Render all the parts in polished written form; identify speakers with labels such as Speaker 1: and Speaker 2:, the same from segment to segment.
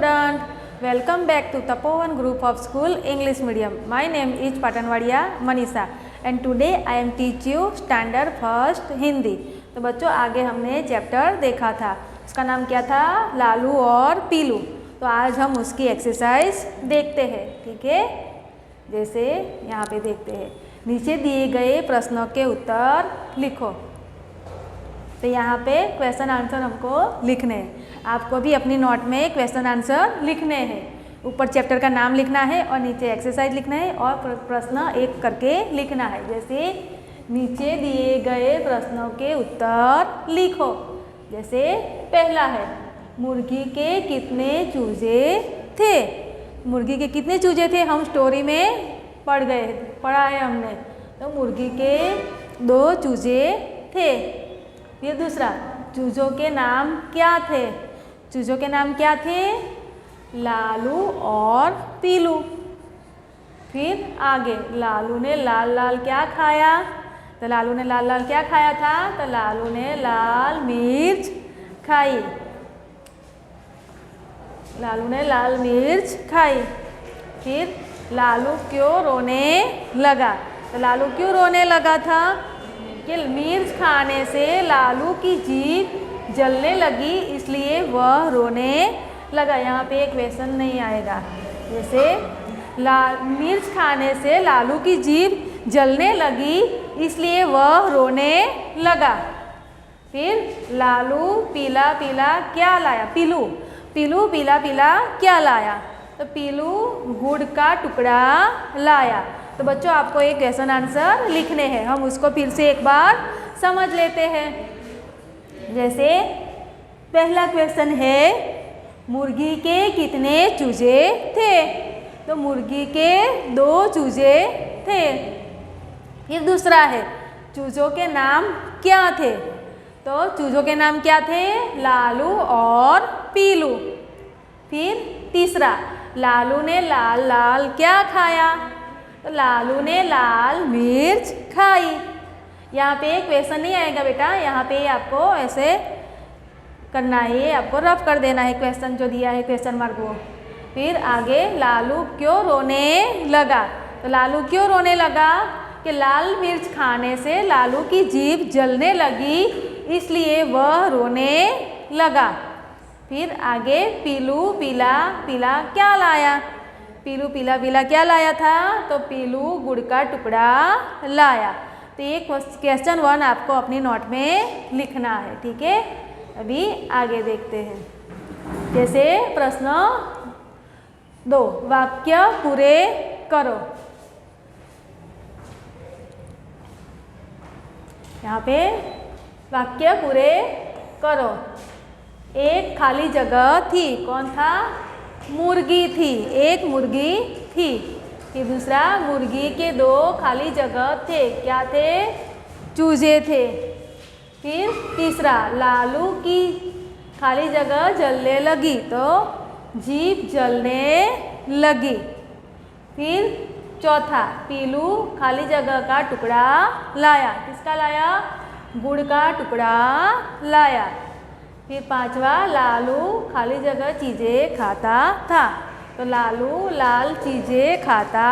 Speaker 1: student, welcome back to Tapovan Group of School English Medium. My name is Patanwadia Manisha and today I am teach you Standard First Hindi. तो बच्चों आगे हमने chapter देखा था, उसका नाम क्या था, लालू और पीलू। तो आज हम उसकी एक्सरसाइज देखते हैं, ठीक है। जैसे यहाँ पे देखते हैं, नीचे दिए गए प्रश्नों के उत्तर लिखो। तो यहाँ पे क्वेश्चन आंसर हमको लिखने हैं, आपको भी अपनी नोट में क्वेश्चन आंसर लिखने हैं। ऊपर चैप्टर का नाम लिखना है और नीचे एक्सरसाइज लिखना है और प्रश्न एक करके लिखना है। जैसे नीचे दिए गए प्रश्नों के उत्तर लिखो। जैसे पहला है, मुर्गी के कितने चूजे थे। मुर्गी के कितने चूजे थे, हम स्टोरी में पढ़ा है हमने। तो मुर्गी के 2 चूजे थे। फिर दूसरा, चूजों के नाम क्या थे। चूजों के नाम क्या थे, लालू और पीलू। फिर आगे, लालू ने लाल लाल क्या खाया। तो लालू ने लाल लाल क्या खाया था, तो लालू ने लाल मिर्च खाई। लालू ने लाल मिर्च खाई। फिर लालू क्यों रोने लगा। तो लालू क्यों रोने लगा था कि मिर्च खाने से लालू की जीभ जलने लगी, इसलिए वह रोने लगा। यहाँ पे एक क्वेश्चन नहीं आएगा। जैसे मिर्च खाने से लालू की जीभ जलने लगी, इसलिए वह रोने लगा। फिर लालू पीला पीला क्या लाया। पीलू पीला पीला क्या लाया। तो पीलू गुड़ का टुकड़ा लाया। तो बच्चों आपको एक क्वेश्चन आंसर लिखने हैं, हम उसको फिर से एक बार समझ लेते हैं। जैसे पहला क्वेश्चन है, मुर्गी के कितने चूजे थे। तो मुर्गी के 2 चूजे थे। फिर दूसरा है, चूजों के नाम क्या थे। तो चूजों के नाम क्या थे, लालू और पीलू। फिर तीसरा, लालू ने लाल लाल क्या खाया। तो लालू ने लाल मिर्च खाई। यहाँ पे क्वेश्चन नहीं आएगा बेटा, यहाँ पे आपको ऐसे करना है, आपको रफ कर देना है क्वेश्चन जो दिया है, क्वेश्चन मार्क वो। फिर आगे, लालू क्यों रोने लगा। तो लालू क्यों रोने लगा कि लाल मिर्च खाने से लालू की जीभ जलने लगी, इसलिए वह रोने लगा। फिर आगे, पीलू पीला पीला क्या लाया। पीलू पीला पीला क्या लाया था। तो पीलू गुड़ का टुकड़ा लाया। तो ये क्वेश्चन 1 आपको अपनी नोट में लिखना है, ठीक है। अभी आगे देखते हैं। जैसे प्रश्न 2, वाक्य पूरे करो। यहाँ पे वाक्य पूरे करो। एक खाली जगह थी, कौन था, मुर्गी थी, एक मुर्गी थी। फिर दूसरा, मुर्गी के 2 खाली जगह थे, क्या थे, चूजे थे। फिर तीसरा, लालू की खाली जगह जलने लगी, तो जीभ जलने लगी। फिर चौथा, पीलू खाली जगह का टुकड़ा लाया, किसका लाया, गुड़ का टुकड़ा लाया। फिर पांचवा, लालू खाली जगह चीज़ें खाता था। तो लालू लाल चीज़ें खाता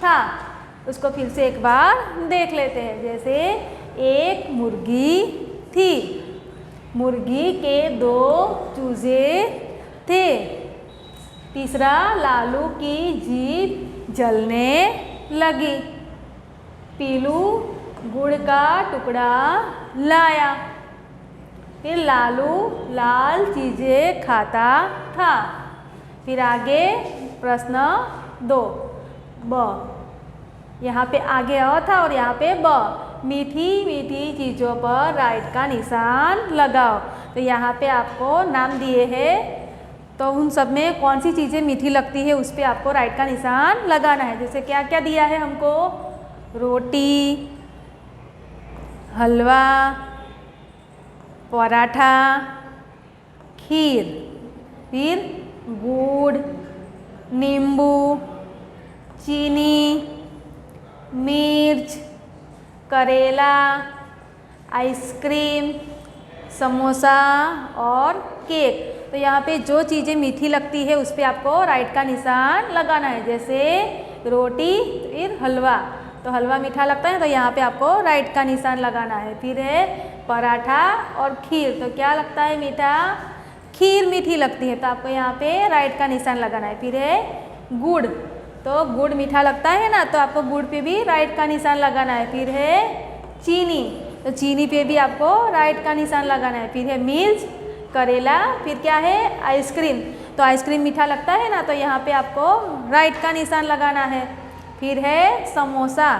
Speaker 1: था। उसको फिर से एक बार देख लेते हैं। जैसे एक मुर्गी थी, मुर्गी के 2 चूजे थे। तीसरा, लालू की जीभ जलने लगी। पीलू गुड़ का टुकड़ा लाया। फिर लालू लाल चीज़ें खाता था। फिर आगे प्रश्न 2, ब। यहाँ पे आगे अ था और यहाँ पे ब। मीठी मीठी चीज़ों पर राइट का निशान लगाओ। तो यहाँ पे आपको नाम दिए हैं, तो उन सब में कौन सी चीज़ें मीठी लगती है उस पर आपको राइट का निशान लगाना है। जैसे क्या क्या दिया है हमको, रोटी, हलवा, पराठा, खीर, फिर गुड़, नींबू, चीनी, मिर्च, करेला, आइसक्रीम, समोसा और केक। तो यहाँ पे जो चीज़ें मीठी लगती है उस पर आपको राइट का निशान लगाना है। जैसे रोटी, फिर हलवा, तो हलवा मीठा लगता है तो यहाँ पे आपको राइट का निशान लगाना है। फिर है पराठा और खीर, तो क्या लगता है मीठा, खीर मीठी लगती है तो आपको यहाँ पे राइट का निशान लगाना है। फिर है गुड़, तो गुड़ मीठा लगता है ना, तो आपको गुड़ पे भी राइट का निशान लगाना है। फिर है चीनी, तो चीनी पे भी आपको राइट का निशान लगाना है। फिर है मिर्च, करेला, फिर क्या है आइसक्रीम, तो आइसक्रीम मीठा लगता है ना, तो यहाँ पे आपको राइट का निशान लगाना है। फिर है समोसा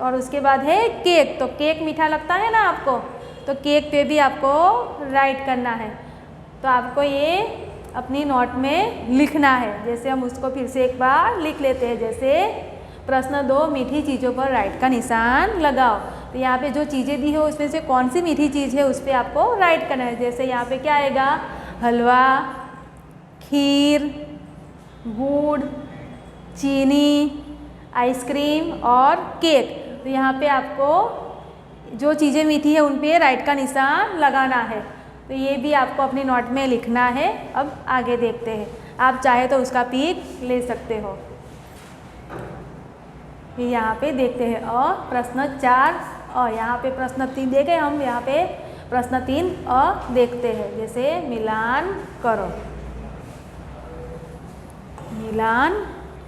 Speaker 1: और उसके बाद है केक, तो केक मीठा लगता है ना आपको, तो केक पे भी आपको राइट करना है। तो आपको ये अपनी नोट में लिखना है। जैसे हम उसको फिर से एक बार लिख लेते हैं। जैसे प्रश्न 2, मीठी चीज़ों पर राइट का निशान लगाओ। तो यहाँ पे जो चीज़ें दी हो उसमें से कौन सी मीठी चीज़ है उस पर आपको राइट करना है। जैसे यहाँ पे क्या आएगा, हलवा, खीर, गुड़, चीनी, आइसक्रीम और केक। तो यहाँ पे आपको जो चीज़ें मीठी है उन पे राइट का निशान लगाना है। तो ये भी आपको अपनी नोट में लिखना है। अब आगे देखते हैं, आप चाहे तो उसका पिक ले सकते हो। यहाँ पे देखते हैं और प्रश्न 4 और यहाँ पे प्रश्न 3 देखे, हम यहाँ पे प्रश्न 3 और देखते हैं। जैसे मिलान करो, मिलान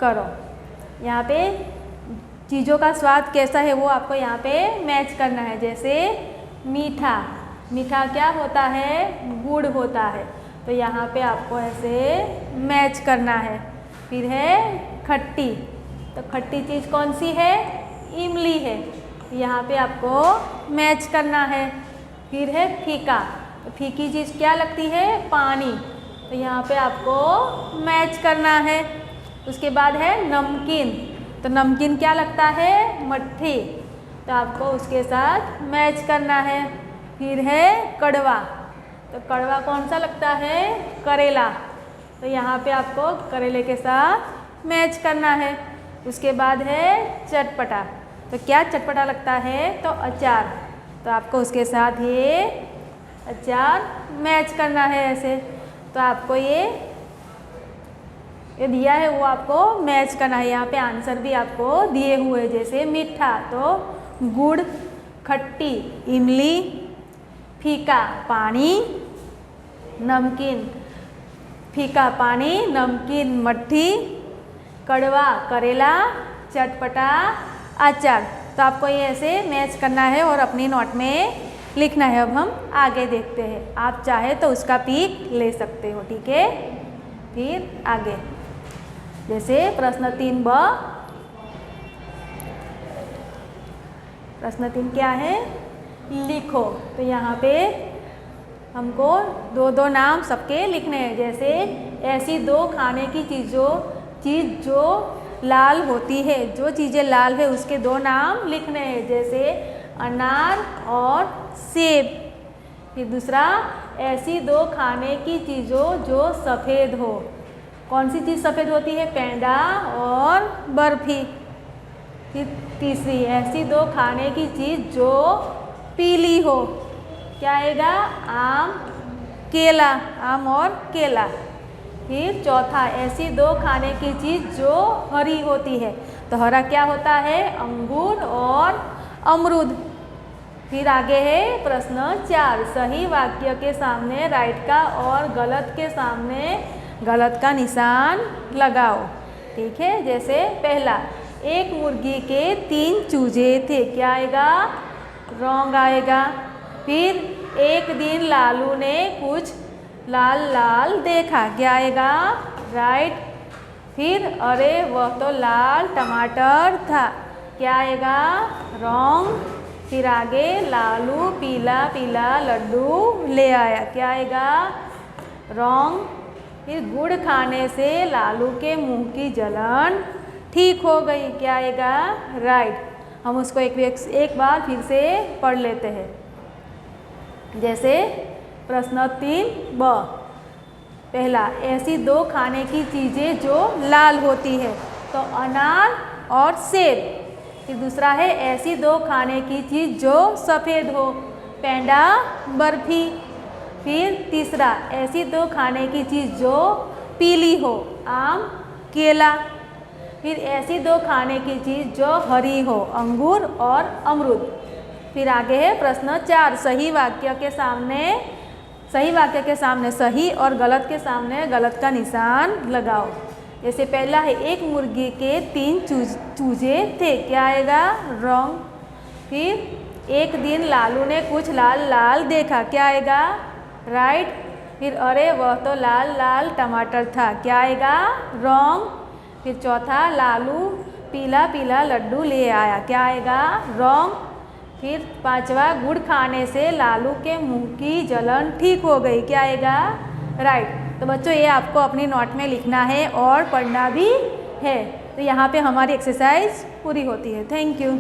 Speaker 1: करो। यहाँ पे चीज़ों का स्वाद कैसा है वो आपको यहाँ पे मैच करना है। जैसे मीठा, मीठा क्या होता है, गुड़ होता है, तो यहाँ पे आपको ऐसे मैच करना है। फिर है खट्टी, तो खट्टी चीज़ कौन सी है, इमली है, यहाँ पे आपको मैच करना है। फिर है फीका, तो फीकी चीज़ क्या लगती है, पानी, तो यहाँ पे आपको मैच करना है। उसके बाद है नमकीन, तो नमकीन क्या लगता है, मट्ठी, तो आपको उसके साथ मैच करना है। फिर है कड़वा, तो कड़वा कौन सा लगता है, करेला, तो यहाँ पे आपको करेले के साथ मैच करना है। उसके बाद है चटपटा, तो क्या चटपटा लगता है, तो अचार, तो आपको उसके साथ ये अचार मैच करना है ऐसे। तो आपको ये दिया है वो आपको मैच करना है। यहाँ पे आंसर भी आपको दिए हुए, जैसे मीठा तो गुड़, खट्टी इमली, फीका पानी, नमकीन फीका पानी, नमकीन मट्ठी, कड़वा करेला, चटपटा अचार। तो आपको ये ऐसे मैच करना है और अपनी नोट में लिखना है। अब हम आगे देखते हैं, आप चाहे तो उसका पिक ले सकते हो, ठीक है। फिर आगे जैसे प्रश्न 3 ब, प्रश्न 3 क्या है, लिखो। तो यहाँ पे हमको 2-2 नाम सबके लिखने हैं। जैसे ऐसी 2 खाने की चीज़ जो लाल होती है, जो चीज़ें लाल है उसके 2 नाम लिखने हैं। जैसे अनार और सेब। फिर दूसरा, ऐसी 2 खाने की चीज़ों जो सफ़ेद हो। कौन सी चीज़ सफ़ेद होती है, पेंडा और बर्फ़ी। फिर तीसरी, ऐसी 2 खाने की चीज़ जो पीली हो। क्या आएगा, आम केला, आम और केला। फिर चौथा, ऐसी 2 खाने की चीज़ जो हरी होती है। तो हरा क्या होता है, अंगूर और अमरूद। फिर आगे है प्रश्न 4, सही वाक्य के सामने राइट का और गलत के सामने गलत का निशान लगाओ, ठीक है। जैसे पहला, एक मुर्गी के 3 चूजे थे, क्या आएगा, रॉन्ग आएगा। फिर एक दिन लालू ने कुछ लाल लाल देखा, क्या आएगा, राइट। फिर अरे वह तो लाल टमाटर था, क्या आएगा, रॉन्ग। फिर आगे लालू पीला पीला लड्डू ले आया, क्या आएगा, रॉन्ग। फिर गुड़ खाने से लालू के मुंह की जलन ठीक हो गई, क्या आएगा, राइट। हम उसको एक बार फिर से पढ़ लेते हैं। जैसे प्रश्न 3 ब, पहला, ऐसी 2 खाने की चीज़ें जो लाल होती है, तो अनार और सेब। फिर दूसरा है, ऐसी 2 खाने की चीज़ जो सफ़ेद हो, पेंडा बर्फ़ी। फिर तीसरा, ऐसी दो खाने की चीज़ जो पीली हो, आम, केला। फिर ऐसी दो खाने की चीज़ जो हरी हो, अंगूर और अमरूद। फिर आगे है प्रश्न 4, सही वाक्य के सामने सही और गलत के सामने गलत का निशान लगाओ। जैसे पहला है, एक मुर्गी के 3 चूजे थे, क्या आएगा? रॉन्ग। फिर एक दिन लालू ने कुछ लाल लाल देखा, क्या आएगा? राइट। फिर अरे वह तो लाल लाल टमाटर था, क्या आएगा? रॉन्ग। फिर चौथा, लालू पीला पीला लड्डू ले आया, क्या आएगा? रॉन्ग। फिर पांचवा, गुड़ खाने से लालू के मुंह की जलन ठीक हो गई, क्या आएगा? राइट। तो बच्चों ये आपको अपनी नोट में लिखना है और पढ़ना भी है। तो यहाँ पे हमारी एक्सरसाइज पूरी होती है। Thank you.